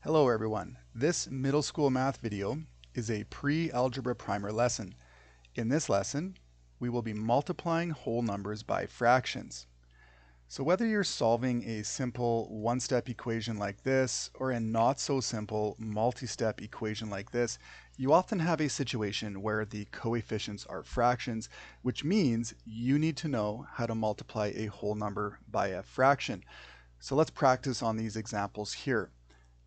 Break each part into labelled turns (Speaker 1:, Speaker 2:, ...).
Speaker 1: Hello everyone. This middle school math video is a pre-algebra primer lesson. In this lesson, we will be multiplying whole numbers by fractions. So whether you're solving a simple one-step equation like this or a not so simple multi-step equation like this, you often have a situation where the coefficients are fractions, which means you need to know how to multiply a whole number by a fraction. So let's practice on these examples here.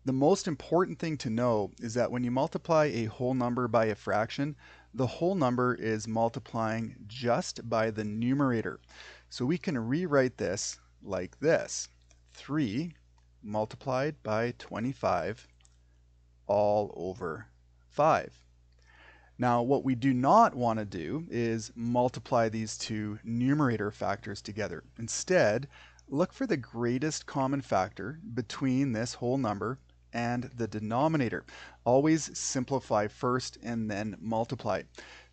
Speaker 1: The most important thing to know is that when you multiply a whole number by a fraction, the whole number is multiplying just by the numerator. So we can rewrite this like this: 3 multiplied by 25 all over 5. Now, what we do not want to do is multiply these two numerator factors together. Instead, look for the greatest common factor between this whole number and the denominator. Always simplify first and then multiply.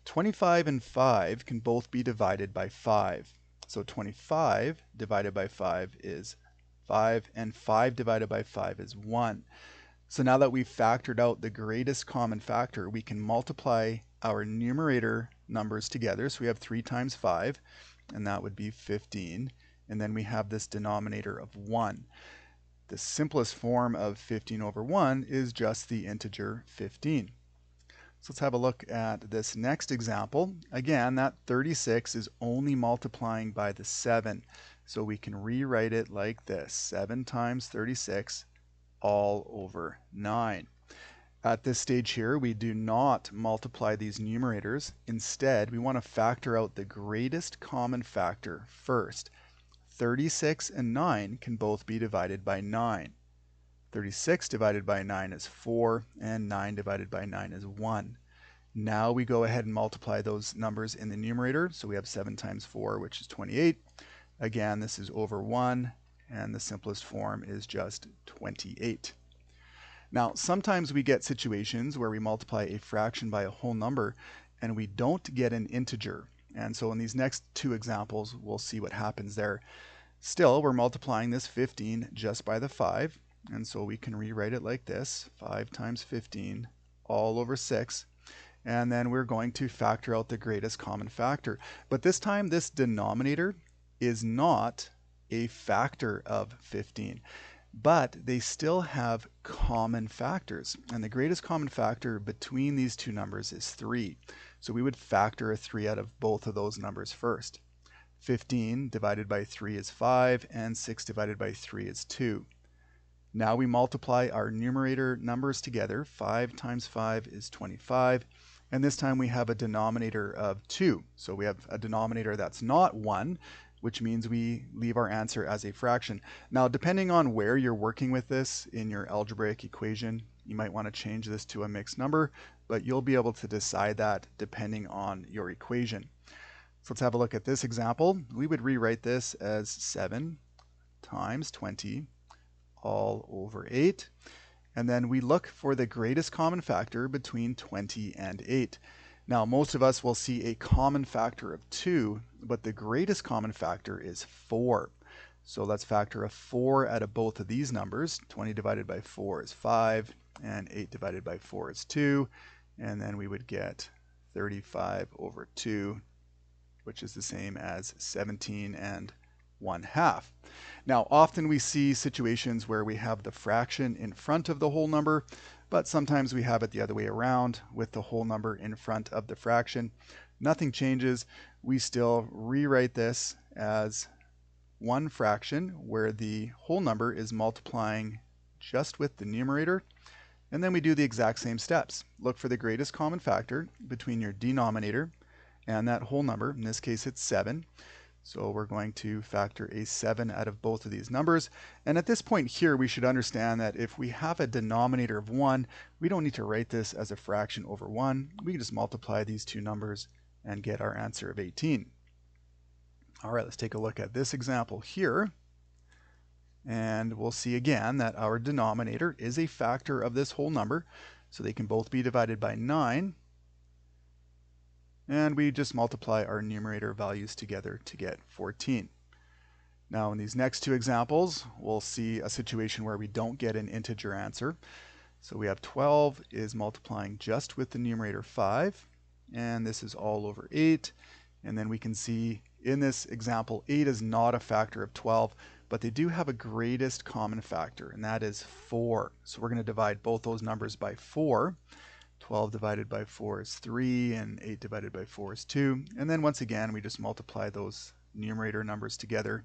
Speaker 1: 25 and 5 can both be divided by 5. So 25 divided by 5 is 5, and 5 divided by 5 is 1. So now that we've factored out the greatest common factor, we can multiply our numerator numbers together. So we have 3 times 5, and that would be 15. And then we have this denominator of 1. The simplest form of 15 over 1 is just the integer 15. So let's have a look at this next example. Again, that 36 is only multiplying by the 7. So we can rewrite it like this: 7 times 36 all over 9. At this stage here, we do not multiply these numerators. Instead, we want to factor out the greatest common factor first. 36 and 9 can both be divided by 9. 36 divided by 9 is 4, and 9 divided by 9 is 1. Now we go ahead and multiply those numbers in the numerator. So we have 7 times 4, which is 28. Again, this is over 1, and the simplest form is just 28. Now, sometimes we get situations where we multiply a fraction by a whole number and we don't get an integer. And so in these next two examples, we'll see what happens there. Still, we're multiplying this 15 just by the 5. And so we can rewrite it like this: 5 times 15 all over 6. And then we're going to factor out the greatest common factor. But this time, this denominator is not a factor of 15. But they still have common factors. And the greatest common factor between these two numbers is 3. So we would factor a 3 out of both of those numbers first. 15 divided by 3 is 5, and 6 divided by 3 is 2. Now we multiply our numerator numbers together. 5 times 5 is 25. And this time we have a denominator of 2. So we have a denominator that's not 1, which means we leave our answer as a fraction. Now, depending on where you're working with this in your algebraic equation, you might want to change this to a mixed number, but you'll be able to decide that depending on your equation. So let's have a look at this example. We would rewrite this as 7 times 20 all over 8. And then we look for the greatest common factor between 20 and 8. Now, most of us will see a common factor of 2, but the greatest common factor is 4. So let's factor a 4 out of both of these numbers. 20 divided by 4 is 5, and 8 divided by 4 is 2. And then we would get 35 over 2, which is the same as 17 and 1/2. Now, often we see situations where we have the fraction in front of the whole number, but sometimes we have it the other way around with the whole number in front of the fraction. Nothing changes. We still rewrite this as one fraction where the whole number is multiplying just with the numerator. And then we do the exact same steps. Look for the greatest common factor between your denominator and that whole number. In this case, it's 7. So we're going to factor a 7 out of both of these numbers. And at this point here, we should understand that if we have a denominator of 1, we don't need to write this as a fraction over 1. We can just multiply these two numbers and get our answer of 18. All right, let's take a look at this example here. And we'll see again that our denominator is a factor of this whole number. So they can both be divided by 9. And we just multiply our numerator values together to get 14. Now in these next two examples, we'll see a situation where we don't get an integer answer. So we have 12 is multiplying just with the numerator 5, and this is all over 8. And then we can see in this example, 8 is not a factor of 12, but they do have a greatest common factor, and that is 4. So we're going to divide both those numbers by 4. 12 divided by 4 is 3, and 8 divided by 4 is 2. And then once again, we just multiply those numerator numbers together,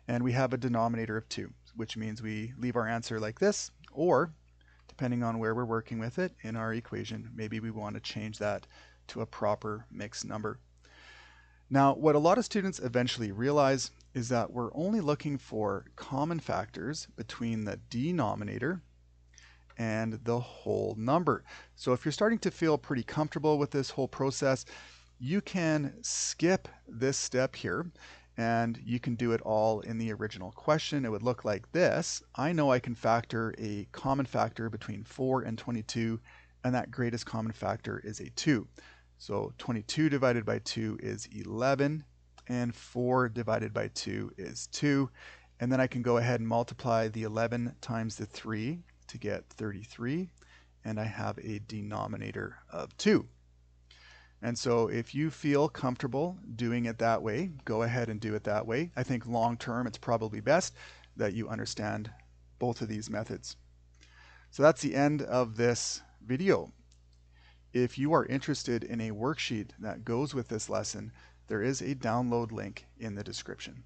Speaker 1: and we have a denominator of 2, which means we leave our answer like this, or depending on where we're working with it in our equation, maybe we want to change that to a proper mixed number. Now, what a lot of students eventually realize is that we're only looking for common factors between the denominator and the whole number. So if you're starting to feel pretty comfortable with this whole process, you can skip this step here, and you can do it all in the original question. It would look like this. I know I can factor a common factor between 4 and 22, and that greatest common factor is a 2. So 22 divided by 2 is 11, and 4 divided by 2 is 2. And then I can go ahead and multiply the 11 times the 3 to get 33, and I have a denominator of 2. And so if you feel comfortable doing it that way, go ahead and do it that way. I think long term it's probably best that you understand both of these methods. So that's the end of this video. If you are interested in a worksheet that goes with this lesson, there is a download link in the description.